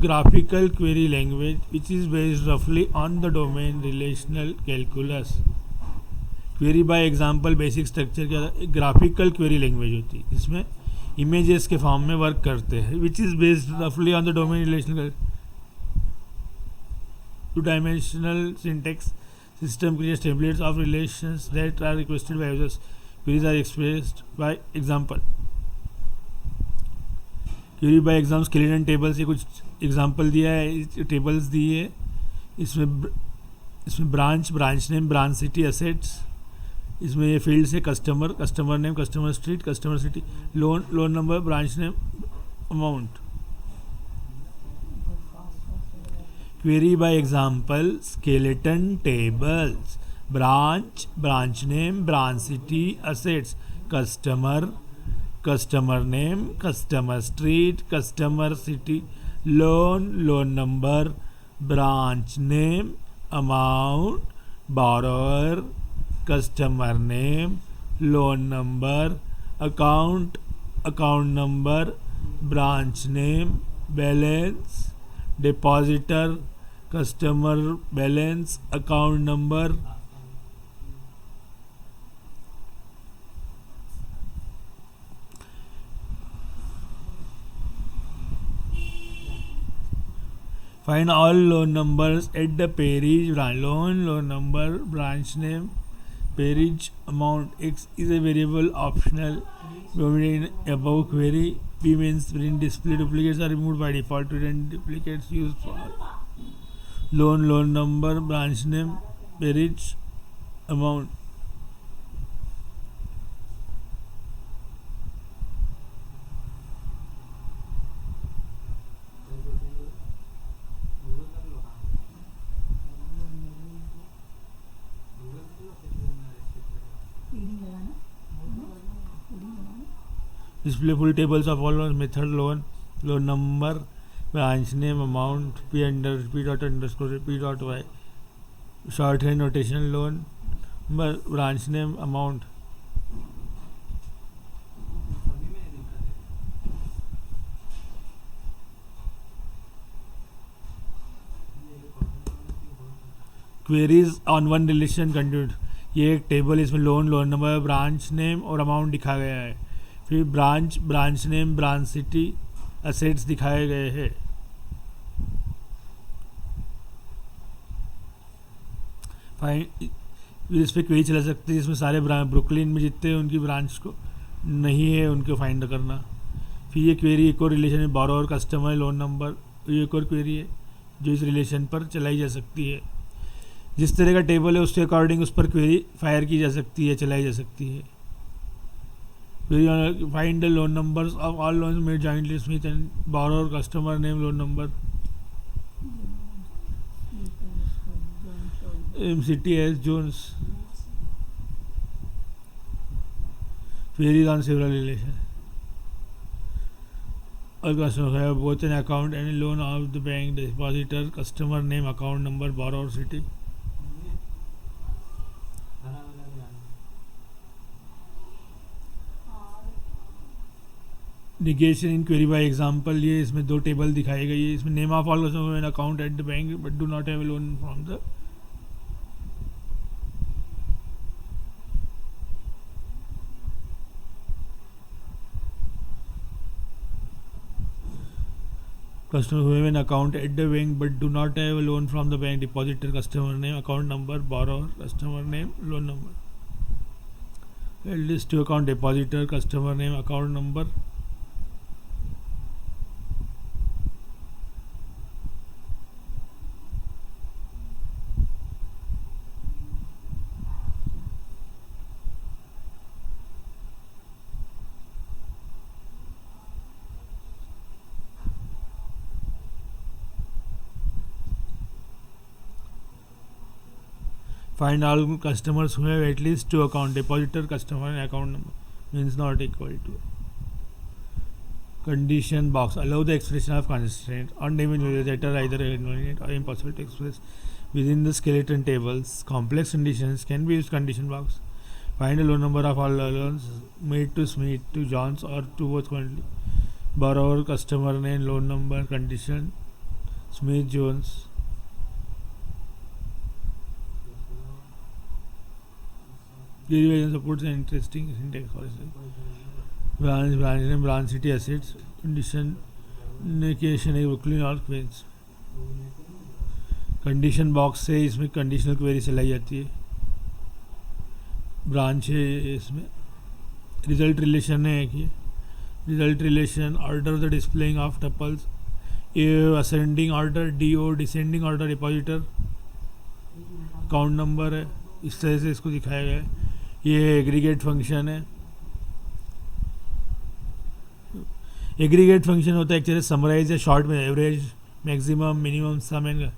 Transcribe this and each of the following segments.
graphical query language which is based roughly on the domain relational calculus. Query by example basic structure क्या था, एक graphical query language होती है जिसमें images के फॉर्म में वर्क करते हैं, विच इज़ बेस्ड रफली on the domain relational to dimensional syntax system creates templates of relations that are requested by users. Queries are expressed by example. Query by exam skeleton table से कुछ example दिया है, tables दिए है इसमें branch name, branch city, assets, इसमें ये field से customer name, customer street, customer city, loan number, branch name, amount. Query by example skeleton tables, branch name, branch city, assets, customer name, customer street, customer city, loan number, branch name, amount, borrower, customer name, loan number, account number, branch name, balance, depositor, customer balance, account number. Find all loan numbers at the pairage branch. Loan number, branch name, pairage, amount. X is a variable optional in above query. P means print display duplicates are removed by default. Print duplicates used for loan number, branch name, pairage, amount. Display full tables of all loans, method, loan number, branch name, amount, p dot underscore p dot y, shorthand notation, loan number, branch name, amount. Queries on one relation continued. ये एक table, इसमें loan number, branch name और amount दिखा गया है. फिर branch name, branch city, assets दिखाए गए हैं. इस पर क्वेरी चला सकती है. इसमें सारे ब्रुकलिन में जितने उनकी ब्रांच को नहीं है उनको फाइंड करना. फिर ये क्वेरी एक और रिलेशन है, बोरोवर, कस्टमर, लोन नंबर. ये एक और क्वेरी है जो इस रिलेशन पर चलाई जा सकती है. जिस तरह का टेबल है उसके अकॉर्डिंग उस पर क्वेरी फायर की जा सकती है, चलाई जा सकती है. Find the loan numbers of all loans made jointly, Smith and borrower, customer name, loan number. City as Jones. Queries on several relations. All customers have both an account and a loan of the bank, the depositor, customer name, account number, borrower, city. Negation in query by example. ये इसमें दो table दिखाई गई है. इसमें name of all customer account at the bank but do not have loan from the. Customer who have an account at the bank but do not have a loan from the bank, depositor, customer name, account number, borrower, customer name, loan number. List to account, depositor, customer name, account number. Find all customers who have at least two account, depositor, customer and account number. Means not equal to. Condition box. Allow the expression of constraint on dimension values that are either invalid or impossible to express within the skeleton tables. Complex conditions can be used condition box. Find a loan number of all loans made to Smith, to Johns or to both currently. Borrower, customer name, loan number, condition. Smith Jones. Derivation supports an interesting syntax policy. Branch name, branch city assets, condition नेकेशन है Brooklyn और queen's. Condition box से इसमें conditional query चलाई जाती है. Branch है इसमें. Result relation है एक ये. Result relation order the displaying of tuples. ये ascending order, DO descending order, depositor, account number है. इस तरह से इसको दिखाया गया है. ये एग्रीगेट फंक्शन है. एग्रीगेट फंक्शन होता है एक्चुअली समराइज या शॉर्ट में average, maximum, minimum, sum and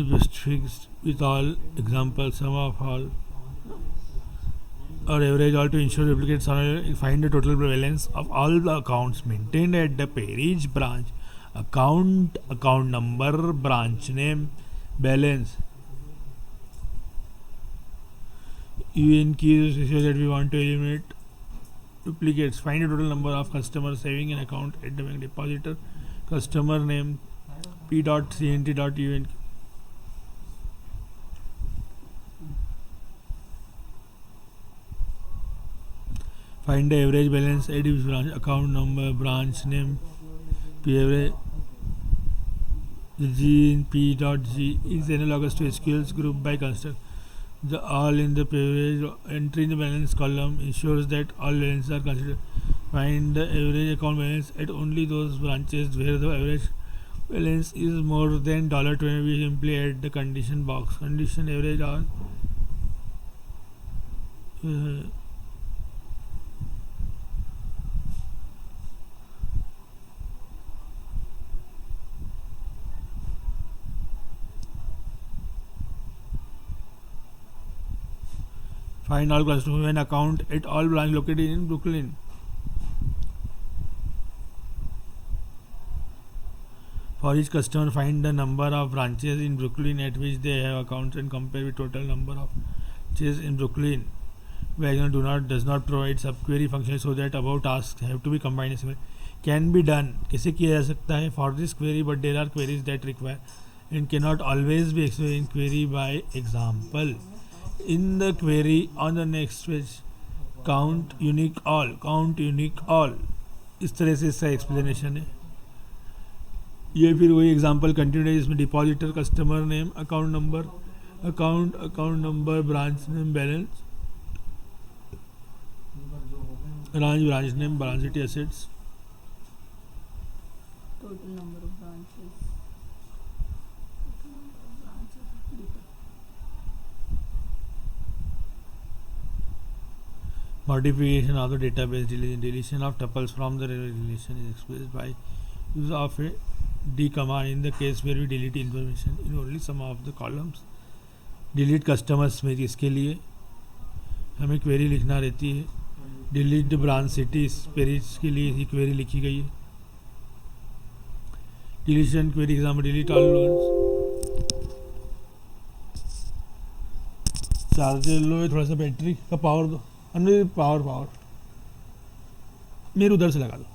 best fixed with all examples, sum of all or average all to ensure duplicates. Find the total balance of all the accounts maintained at the pairage branch. Account number, branch name, balance. UN keys show that we want to eliminate duplicates. Find the total number of customers saving an account at the bank depositor. Customer name p.cnt.un. Find the average balance at each branch. Account number, branch name, P average. The G in P.G is analogous to SQL's group by construct. The all in the average entry in the balance column ensures that all balances are considered. Find the average account balance at only those branches where the average balance is more than $20. We simply add the condition box. Condition average all. Find all customer an account at all branch located in Brooklyn. For each customer, find the number of branches in Brooklyn at which they have accounts and compare with total number of branches in Brooklyn. Wagoner does not provide subquery function so that above tasks have to be combined. Can be done. कैसे किया जा सकता है? For this query, but there are queries that require and cannot always be explained in query by example. In the query on the next page, count unique all. इस तरह से इसका explanation है. ये फिर वही एग्जांपल कंटिन्यू है जिसमें depositor, customer name, account number, branch name, balance, branch name, branch city assets, total number of branches. Modification of the database, deletion of tuples from the relation is expressed by use of a D command in the case where we delete information in only some of the columns. Delete customers में इसके लिए हमें query लिखना रहती है. Delete branch cities Perez के लिए ही query लिखी गई है. Deletion query example delete all loans. Charger लो, थोड़ा सा बैटरी का पावर दो. पावर मेरे उधर से लगा दो.